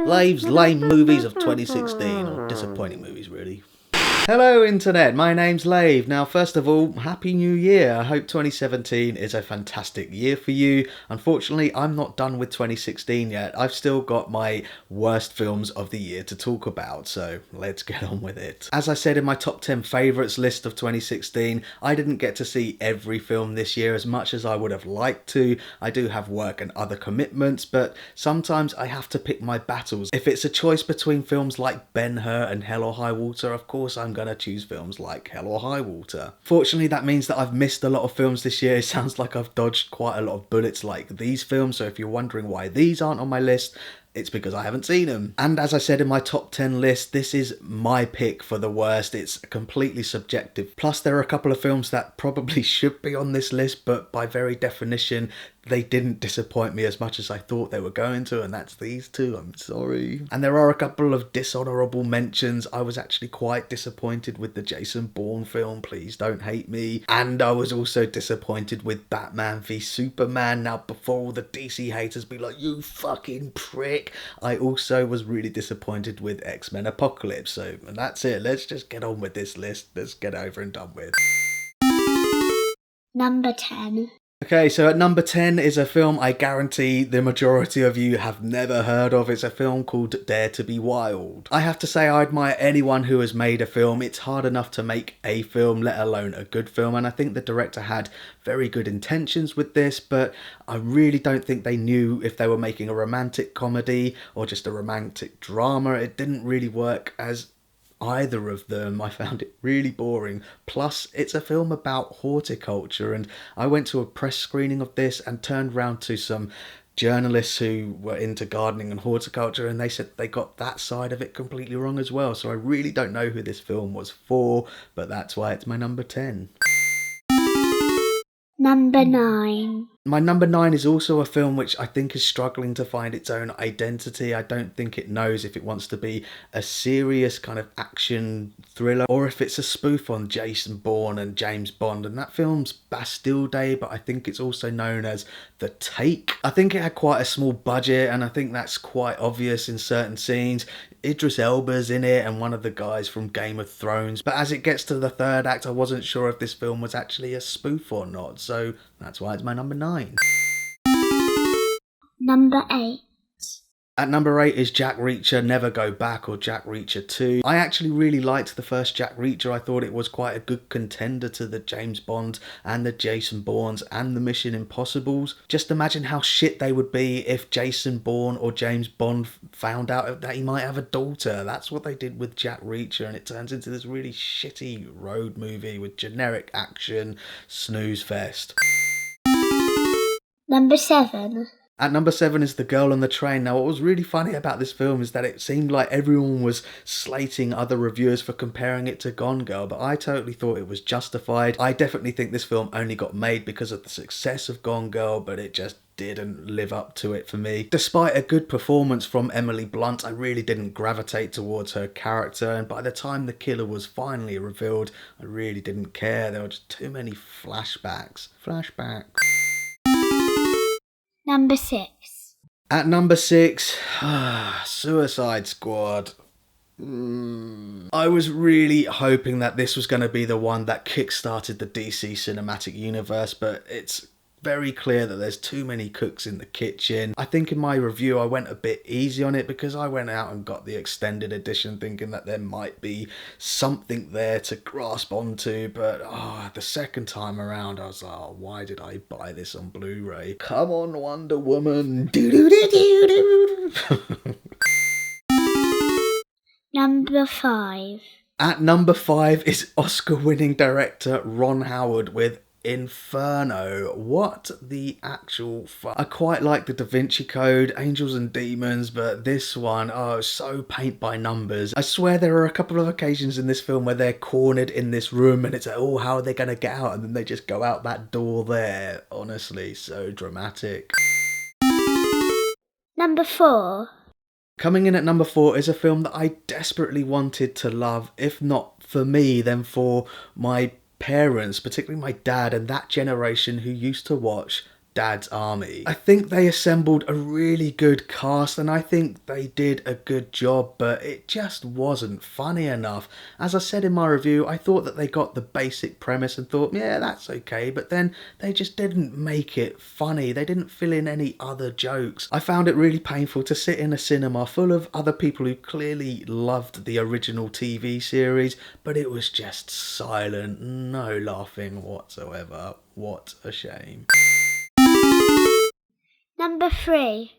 Lave's lame movies of 2016, or disappointing movies really. Hello Internet, my name's Lave. Now first of all, Happy New Year. I hope 2017 is a fantastic year for you. Unfortunately, I'm not done with 2016 yet. I've still got my worst films of the year to talk about, so let's get on with it. As I said in my top 10 favourites list of 2016, I didn't get to see every film this year as much as I would have liked to. I do have work and other commitments, but sometimes I have to pick my battles. If it's a choice between films like Ben-Hur and Hell or High Water, of course I'm going to choose films like Hell or High Water. Fortunately, that means that I've missed a lot of films this year. It sounds like I've dodged quite a lot of bullets like these films, so if you're wondering why these aren't on my list, it's because I haven't seen them. And as I said in my top 10 list, this is my pick for the worst. It's completely subjective. Plus, there are a couple of films that probably should be on this list, but by very definition, they didn't disappoint me as much as I thought they were going to, and that's these two. I'm sorry. And there are a couple of dishonourable mentions. I was actually quite disappointed with the Jason Bourne film, Please Don't Hate Me. And I was also disappointed with Batman v Superman. Now, before all the DC haters be like, you fucking prick, I also was really disappointed with X-Men Apocalypse. So, and that's it. Let's just get on with this list. Let's get over and done with. Number 10. Okay, so at number 10 is a film I guarantee the majority of you have never heard of. It's a film called Dare to Be Wild. I have to say I admire anyone who has made a film. It's hard enough to make a film, let alone a good film, and I think the director had very good intentions with this, but I really don't think they knew if they were making a romantic comedy or just a romantic drama. It didn't really work as either of them. I found it really boring. Plus, it's a film about horticulture, and I went to a press screening of this and turned round to some journalists who were into gardening and horticulture, and they said they got that side of it completely wrong as well. So I really don't know who this film was for, but that's why it's my number 10. Number 9. My number 9 is also a film which I think is struggling to find its own identity. I don't think it knows if it wants to be a serious kind of action thriller or if it's a spoof on Jason Bourne and James Bond. And that film's Bastille Day, but I think it's also known as The Take. I think it had quite a small budget, and I think that's quite obvious in certain scenes. Idris Elba's in it and one of the guys from Game of Thrones. But as it gets to the third act, I wasn't sure if this film was actually a spoof or not. So that's why it's my number 9. Number 8. At number 8 is Jack Reacher Never Go Back, or Jack Reacher 2. I actually really liked the first Jack Reacher. I thought it was quite a good contender to the James Bond and the Jason Bournes and the Mission Impossibles. Just imagine how shit they would be if Jason Bourne or James Bond found out that he might have a daughter. That's what they did with Jack Reacher, and it turns into this really shitty road movie with generic action, snooze fest. Number 7. At number 7 is The Girl on the Train. Now, what was really funny about this film is that it seemed like everyone was slating other reviewers for comparing it to Gone Girl, but I totally thought it was justified. I definitely think this film only got made because of the success of Gone Girl, but it just didn't live up to it for me. Despite a good performance from Emily Blunt, I really didn't gravitate towards her character, and by the time the killer was finally revealed, I really didn't care. There were just too many flashbacks. Number 6. At number 6, Suicide Squad. I was really hoping that this was going to be the one that kickstarted the DC cinematic universe, but it's very clear that there's too many cooks in the kitchen. I think in my review I went a bit easy on it because I went out and got the extended edition thinking that there might be something there to grasp onto, but the second time around I was like, why did I buy this on Blu-ray? Come on, Wonder Woman. Number 5. At number 5 is Oscar-winning director Ron Howard with Inferno. What the actual fuck? I quite like the Da Vinci Code, Angels and Demons, but this one, so paint by numbers. I swear there are a couple of occasions in this film where they're cornered in this room and it's like, how are they going to get out? And then they just go out that door there. Honestly, so dramatic. Number 4. Coming in at number 4 is a film that I desperately wanted to love, if not for me, then for my parents, particularly my dad and that generation who used to watch Dad's Army. I think they assembled a really good cast and I think they did a good job, but it just wasn't funny enough. As I said in my review, I thought that they got the basic premise and thought, yeah, that's okay, but then they just didn't make it funny. They didn't fill in any other jokes. I found it really painful to sit in a cinema full of other people who clearly loved the original TV series, but it was just silent, no laughing whatsoever. What a shame. Number 3.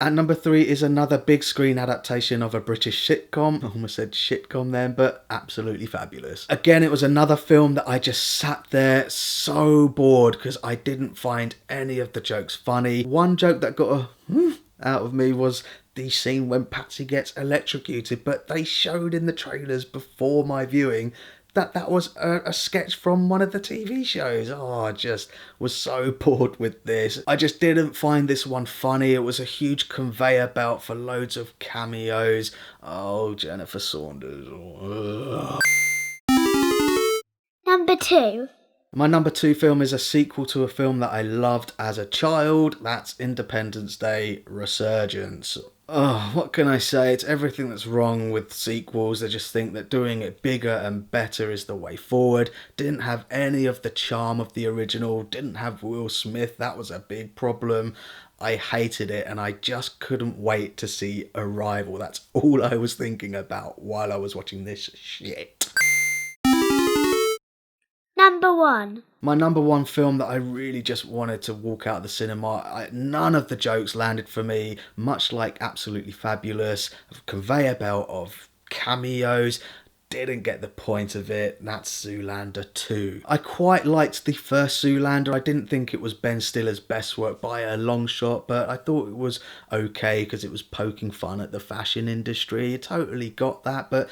At number 3 is another big screen adaptation of a British sitcom. I almost said shitcom then, but absolutely fabulous. Again, it was another film that I just sat there so bored because I didn't find any of the jokes funny. One joke that got a out of me was the scene when Patsy gets electrocuted, but they showed in the trailers before my viewing that was a sketch from one of the TV shows. Oh, I just was so bored with this. I just didn't find this one funny. It was a huge conveyor belt for loads of cameos. Oh, Jennifer Saunders. Ugh. Number 2. My number 2 film is a sequel to a film that I loved as a child. That's Independence Day: Resurgence. Oh, what can I say? It's everything that's wrong with sequels. They just think that doing it bigger and better is the way forward. Didn't have any of the charm of the original. Didn't have Will Smith. That was a big problem. I hated it and I just couldn't wait to see Arrival. That's all I was thinking about while I was watching this shit. Number 1. My number 1 film that I really just wanted to walk out of the cinema. None of the jokes landed for me, much like Absolutely Fabulous. A conveyor belt of cameos. Didn't get the point of it. That's Zoolander 2. I quite liked the first Zoolander. I didn't think it was Ben Stiller's best work by a long shot, but I thought it was okay because it was poking fun at the fashion industry. It totally got that, but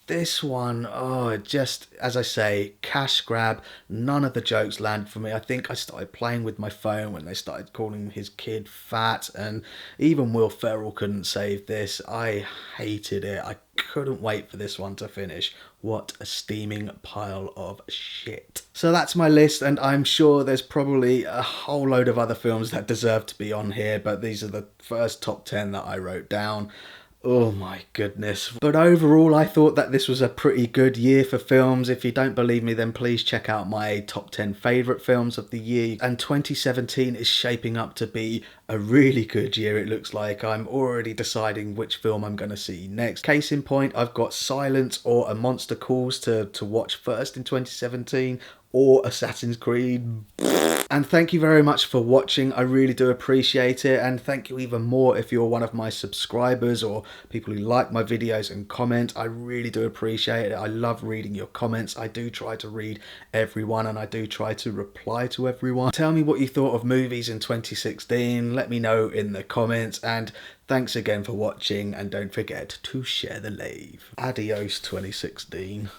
this one, just, as I say, cash grab. None of the jokes landed for me. I think I started playing with my phone when they started calling his kid fat, and even Will Ferrell couldn't save this. I hated it. I couldn't wait for this one to finish. What a steaming pile of shit. So that's my list, and I'm sure there's probably a whole load of other films that deserve to be on here, but these are the first top 10 that I wrote down. Oh my goodness. But overall, I thought that this was a pretty good year for films. If you don't believe me, then please check out my top 10 favourite films of the year. And 2017 is shaping up to be a really good year, it looks like. I'm already deciding which film I'm going to see next. Case in point, I've got Silence or A Monster Calls to watch first in 2017, or Assassin's Creed. And thank you very much for watching. I really do appreciate it, and thank you even more if you're one of my subscribers or people who like my videos and comment. I really do appreciate it. I love reading your comments. I do try to read everyone and I do try to reply to everyone. Tell me what you thought of movies in 2016. Let me know in the comments, and thanks again for watching, and don't forget to share the lave. Adios 2016.